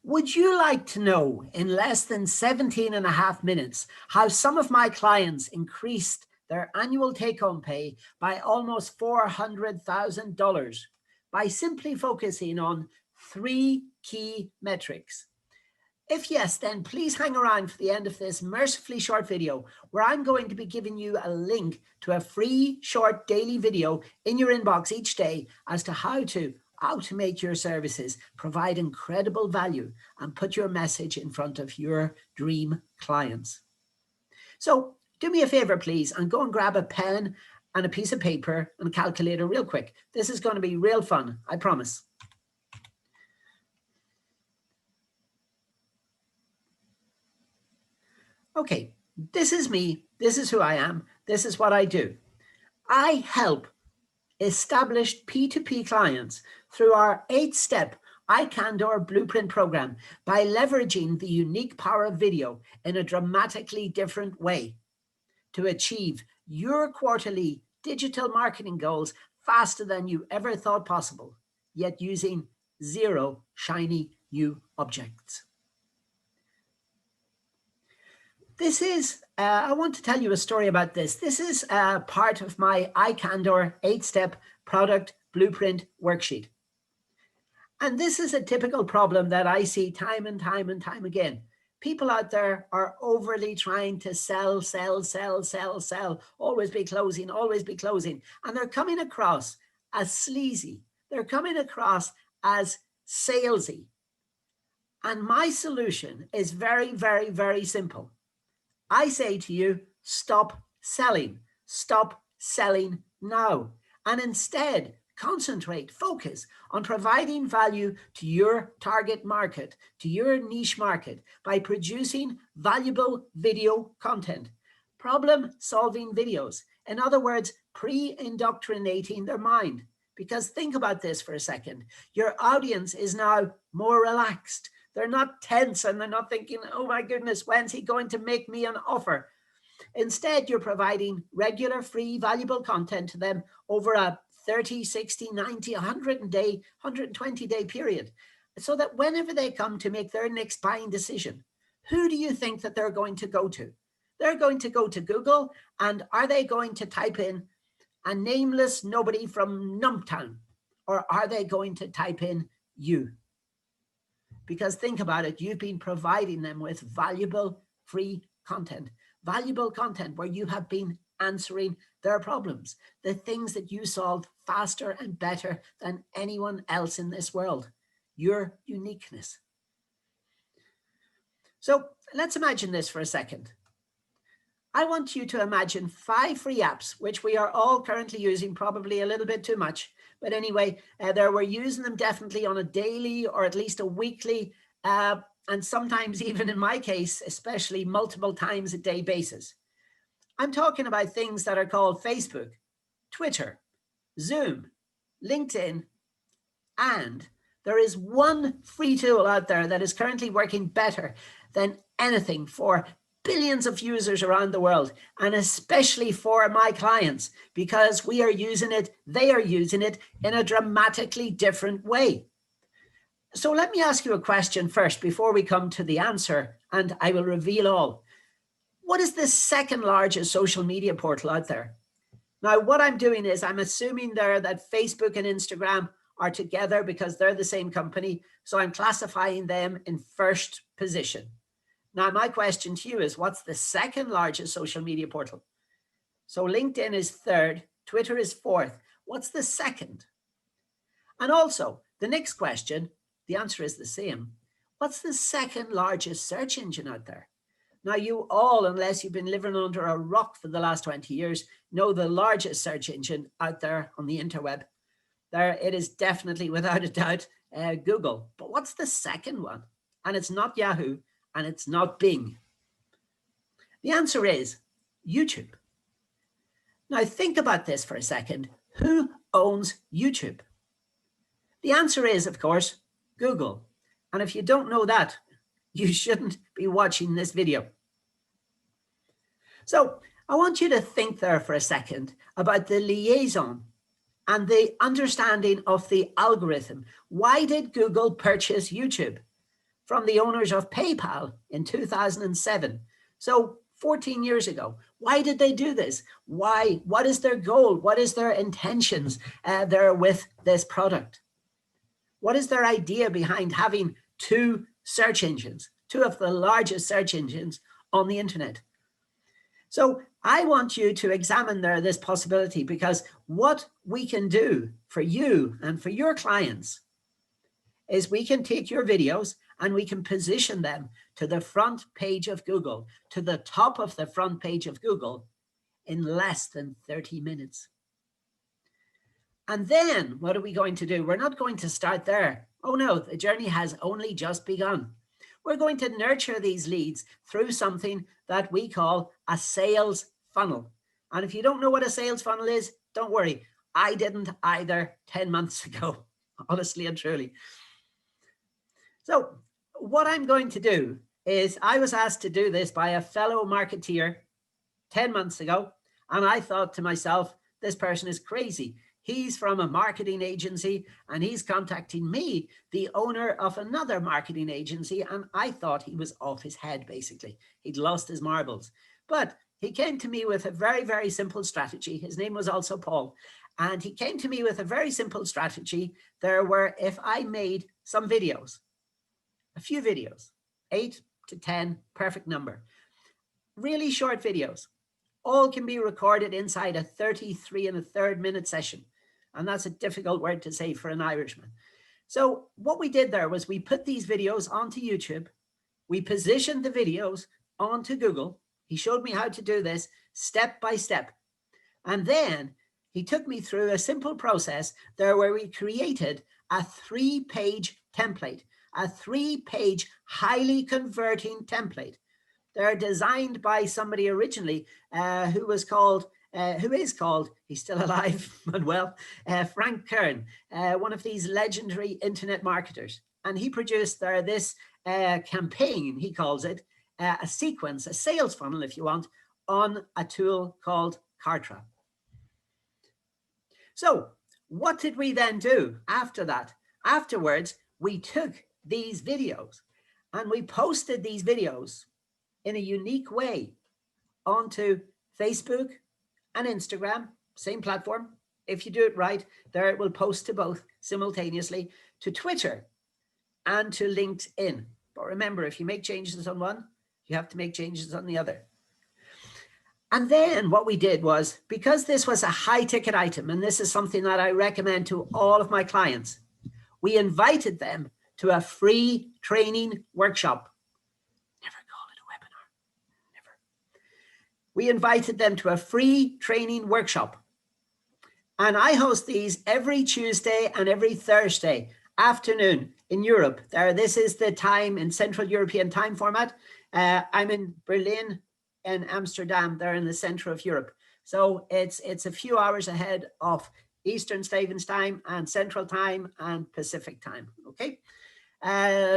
Would you like to know in less than 17.5 minutes how some of my clients increased their annual take-home pay by almost $400,000 by simply focusing on 3 key metrics? If yes, then please hang around for the end of this mercifully short video where I'm going to be giving you a link to a free short daily video in your inbox each day as to how to automate your services, provide incredible value, and put your message in front of your dream clients. So do me a favor, please, and go and grab a pen and a piece of paper and a calculator real quick. This is going to be real fun, I promise. Okay, this is me. This is who I am. This is what I do. I help established P2P clients through our 8-step ACTIONTAKER blueprint program by leveraging the unique power of video in a dramatically different way to achieve your quarterly digital marketing goals faster than you ever thought possible, yet using 0 shiny new objects. This is, I want to tell you a story about this. This is part of my ACTIONTAKER 8-step product blueprint worksheet. And this is a typical problem that I see time and time and time again. People out there are overly trying to sell, always be closing, always be closing. And they're coming across as sleazy. They're coming across as salesy. And my solution is very, very, very simple. I say to you, stop selling now, and instead concentrate, focus on providing value to your target market, to your niche market by producing valuable video content, problem-solving videos. In other words, pre-indoctrinating their mind. Because think about this for a second. Your audience is now more relaxed. They're not tense and they're not thinking, oh my goodness, when's he going to make me an offer? Instead, you're providing regular, free, valuable content to them over a 30, 60, 90, 120-day period. So that whenever they come to make their next buying decision, who do you think that they're going to go to? They're going to go to Google, and are they going to type in a nameless nobody from Numptown? Or are they going to type in you? Because think about it, you've been providing them with valuable free content where you have been answering their problems, the things that you solve faster and better than anyone else in this world, your uniqueness. So let's imagine this for a second. I want you to imagine 5 free apps, which we are all currently using, probably a little bit too much. But anyway, we're using them definitely on a daily or at least a weekly, and sometimes even in my case, especially multiple times a day basis. I'm talking about things that are called Facebook, Twitter, Zoom, LinkedIn, and there is one free tool out there that is currently working better than anything for billions of users around the world, and especially for my clients, because we are using it, they are using it in a dramatically different way. So let me ask you a question first before we come to the answer, and I will reveal all. What is the second largest social media portal out there? Now, what I'm doing is I'm assuming there that Facebook and Instagram are together because they're the same company. So I'm classifying them in first position. Now, my question to you is, what's the second largest social media portal? So LinkedIn is third, Twitter is fourth. What's the second? And also, the next question, the answer is the same. What's the second largest search engine out there? Now, you all, unless you've been living under a rock for the last 20 years, know the largest search engine out there on the interweb. There, it is definitely, without a doubt, Google. But what's the second one? And it's not Yahoo. And it's not Bing. The answer is YouTube. Now think about this for a second. Who owns YouTube? The answer is, of course, Google. And if you don't know that, you shouldn't be watching this video. So I want you to think there for a second about the liaison and the understanding of the algorithm. Why did Google purchase YouTube? from the owners of PayPal in 2007. So 14 years ago. Why did they do this? Why? What is their goal? What is their intentions there with this product? What is their idea behind having two search engines, two of the largest search engines on the internet? So I want you to examine this possibility, because what we can do for you and for your clients is we can take your videos and we can position them to the front page of Google, to the top of the front page of Google in less than 30 minutes. And then what are we going to do? We're not going to start there. Oh no, the journey has only just begun. We're going to nurture these leads through something that we call a sales funnel. And if you don't know what a sales funnel is, don't worry. I didn't either 10 months ago, honestly and truly. So what I'm going to do is, I was asked to do this by a fellow marketeer 10 months ago. And I thought to myself, this person is crazy. He's from a marketing agency and he's contacting me, the owner of another marketing agency. And I thought he was off his head, basically. He'd lost his marbles. But he came to me with a very, very simple strategy. His name was also Paul. And he came to me with a very simple strategy. There were, if I made some videos, a few videos, 8 to 10, perfect number, really short videos, all can be recorded inside a 33 1/3 minute session. And that's a difficult word to say for an Irishman. So what we did there was we put these videos onto YouTube. We positioned the videos onto Google. He showed me how to do this step by step. And then he took me through a simple process there where we created a 3-page template, a 3-page highly converting template. They're designed by somebody originally who is called, he's still alive, but well, Frank Kern, one of these legendary internet marketers. And he produced this campaign, he calls it, a sequence, a sales funnel, if you want, on a tool called Kartra. So what did we then do after that? Afterwards, we took these videos and we posted these videos in a unique way onto Facebook and Instagram, same platform. If you do it right, there it will post to both simultaneously, to Twitter and to LinkedIn. But remember, if you make changes on one, you have to make changes on the other. And then what we did was, because this was a high ticket item, and this is something that I recommend to all of my clients, we invited them to a free training workshop. Never call it a webinar, never. We invited them to a free training workshop. And I host these every Tuesday and every Thursday afternoon in Europe. This is the time in Central European time format. I'm in Berlin and Amsterdam. They're in the center of Europe. So it's a few hours ahead of Eastern Standard Time and Central Time and Pacific Time, okay?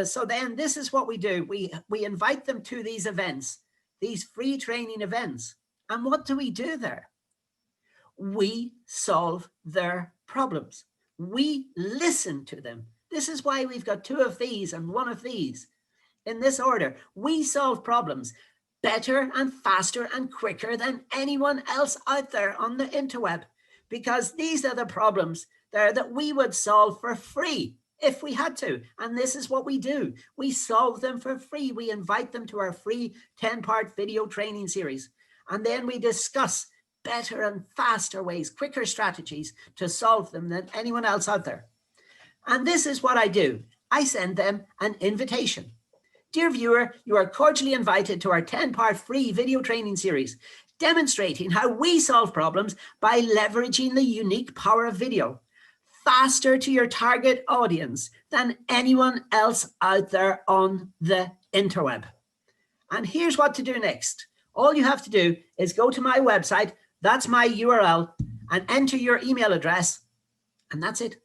So then this is what we do. We invite them to these events, these free training events. And what do we do there? We solve their problems. We listen to them. This is why we've got 2 of these and 1 of these in this order. We solve problems better and faster and quicker than anyone else out there on the interweb, because these are the problems there that we would solve for free if we had to. And this is what we do. We solve them for free. We invite them to our free 10-part video training series. And then we discuss better and faster ways, quicker strategies to solve them than anyone else out there. And this is what I do. I send them an invitation. Dear viewer, you are cordially invited to our 10-part free video training series, demonstrating how we solve problems by leveraging the unique power of video, faster to your target audience than anyone else out there on the interweb. And here's what to do next. All you have to do is go to my website, that's my URL, and enter your email address, and that's it.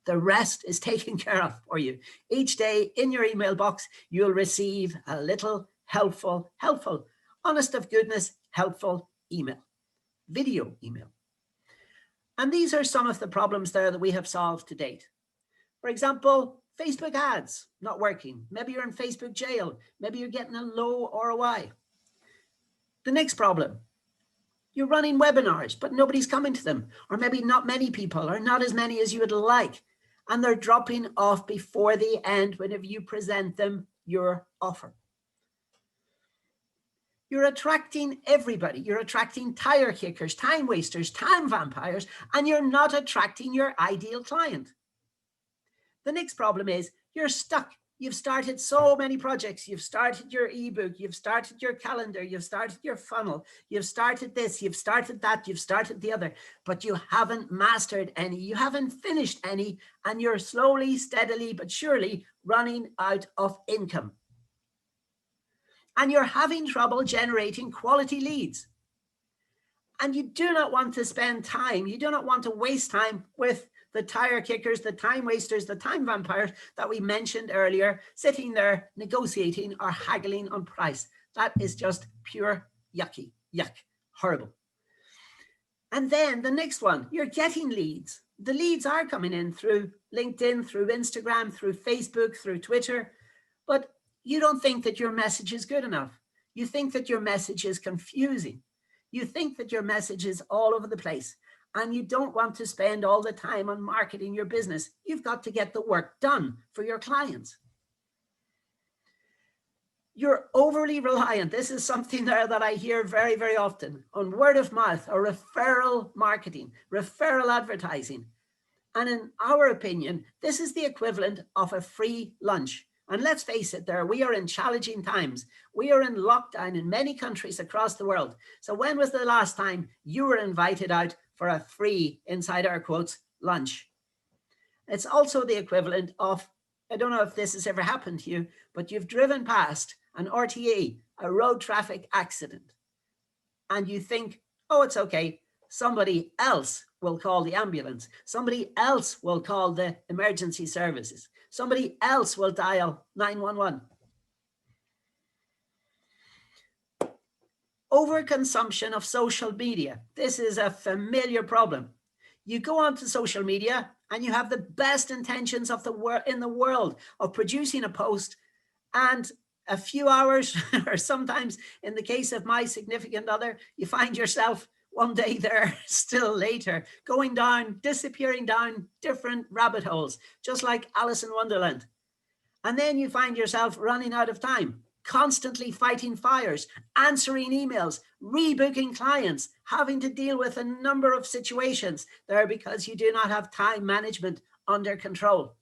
The rest is taken care of for you. Each day in your email box, you'll receive a little helpful, honest of goodness, helpful email, video email. And these are some of the problems there that we have solved to date. For example, Facebook ads, not working. Maybe you're in Facebook jail. Maybe you're getting a low ROI. The next problem, you're running webinars, but nobody's coming to them, or maybe not many people, or not as many as you would like, and they're dropping off before the end whenever you present them your offer. You're attracting everybody. You're attracting tire kickers, time wasters, time vampires, and you're not attracting your ideal client. The next problem is you're stuck. You've started so many projects. You've started your ebook. You've started your calendar. You've started your funnel. You've started this. You've started that. You've started the other, but you haven't mastered any. You haven't finished any, and you're slowly, steadily, but surely running out of income. And you're having trouble generating quality leads. And you do not want to spend time. You do not want to waste time with the tire kickers, the time wasters, the time vampires that we mentioned earlier, sitting there negotiating or haggling on price. That is just pure yucky, yuck, horrible. And then the next one, you're getting leads. The leads are coming in through LinkedIn, through Instagram, through Facebook, through Twitter, but you don't think that your message is good enough. You think that your message is confusing. You think that your message is all over the place, and you don't want to spend all the time on marketing your business. You've got to get the work done for your clients. You're overly reliant. This is something there that I hear very, very often, on word of mouth or referral marketing, referral advertising. And in our opinion, this is the equivalent of a free lunch. And let's face it, we are in challenging times. We are in lockdown in many countries across the world. So when was the last time you were invited out for a free, inside air quotes, lunch? It's also the equivalent of, I don't know if this has ever happened to you, but you've driven past an RTA, a road traffic accident, and you think, oh, it's okay. Somebody else will call the ambulance. Somebody else will call the emergency services. Somebody else will dial 911. Overconsumption of social media. This is a familiar problem. You go onto social media and you have the best intentions of in the world of producing a post, and a few hours, or sometimes in the case of my significant other, you find yourself one day there, still later, going down, disappearing down different rabbit holes, just like Alice in Wonderland. And then you find yourself running out of time, constantly fighting fires, answering emails, rebooking clients, having to deal with a number of situations there because you do not have time management under control.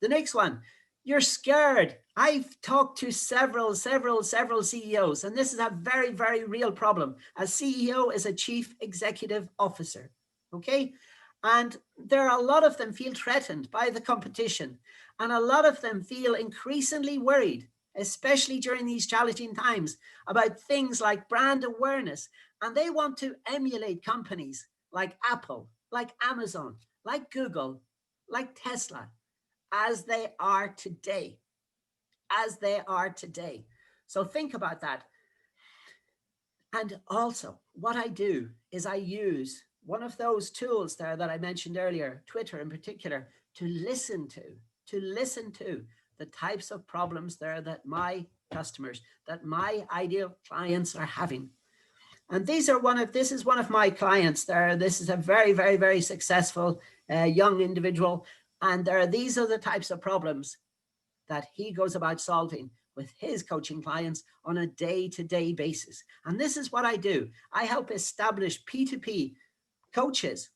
The next one, you're scared. I've talked to several CEOs, and this is a very, very real problem. A CEO is a chief executive officer, okay? And there are a lot of them feel threatened by the competition, and a lot of them feel increasingly worried, especially during these challenging times, about things like brand awareness. And they want to emulate companies like Apple, like Amazon, like Google, like Tesla, as they are today, So think about that. And also what I do is I use one of those tools there that I mentioned earlier, Twitter in particular, to listen to the types of problems there that my customers, that my ideal clients are having. And this is one of my clients there. This is a very, very, very successful young individual. And these are the types of problems that he goes about solving with his coaching clients on a day-to-day basis. And this is what I do. I help establish P2P coaches,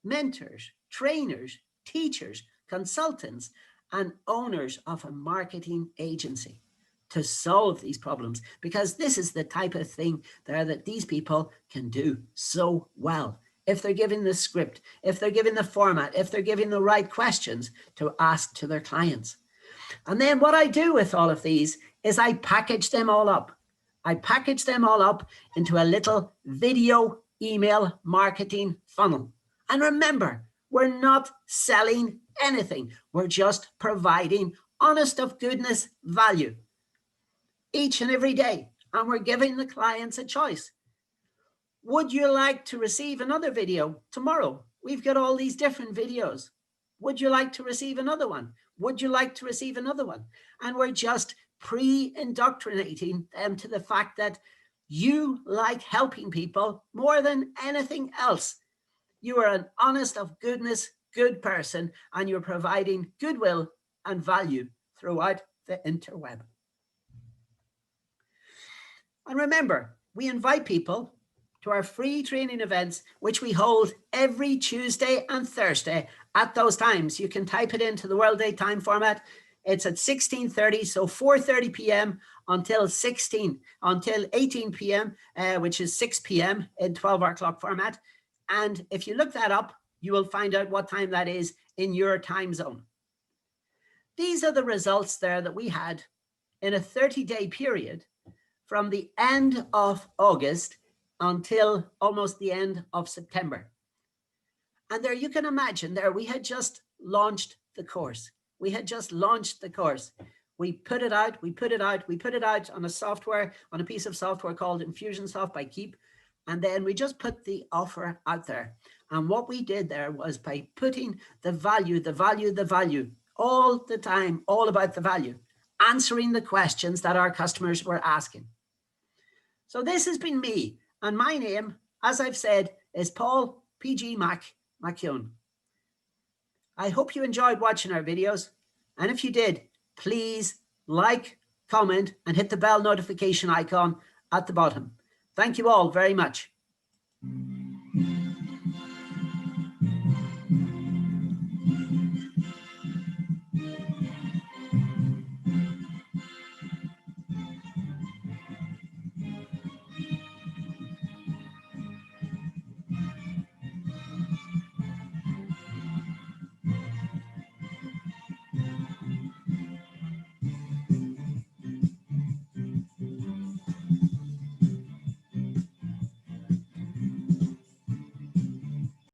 mentors, trainers, teachers, consultants, and owners of a marketing agency to solve these problems, because this is the type of thing there that these people can do so well. If they're given the script, if they're given the format, if they're given the right questions to ask to their clients. And then what I do with all of these is I package them all up. I package them all up into a little video email marketing funnel. And remember, we're not selling anything. We're just providing honest of goodness value each and every day. And we're giving the clients a choice. Would you like to receive another video tomorrow? We've got all these different videos. Would you like to receive another one? Would you like to receive another one? And we're just pre-indoctrinating them to the fact that you like helping people more than anything else. You are an honest of goodness, good person, and you're providing goodwill and value throughout the interweb. And remember, we invite people to our free training events, which we hold every Tuesday and Thursday at those times. You can type it into the World Day time format. It's at 16:30, so 4:30 p.m. until 18 p.m., which is 6 p.m. in 12-hour clock format. And if you look that up, you will find out what time that is in your time zone. These are the results there that we had in a 30-day period from the end of August until almost the end of September. And there you can imagine there we had just launched the course. We had just launched the course. We put it out on a software, on a piece of software called Infusionsoft by Keep. And then we just put the offer out there. And what we did there was by putting the value, all the time, all about the value, answering the questions that our customers were asking. So this has been me. And my name, as I've said, is Paul P.G. McKeown. I hope you enjoyed watching our videos. And if you did, please like, comment, and hit the bell notification icon at the bottom. Thank you all very much.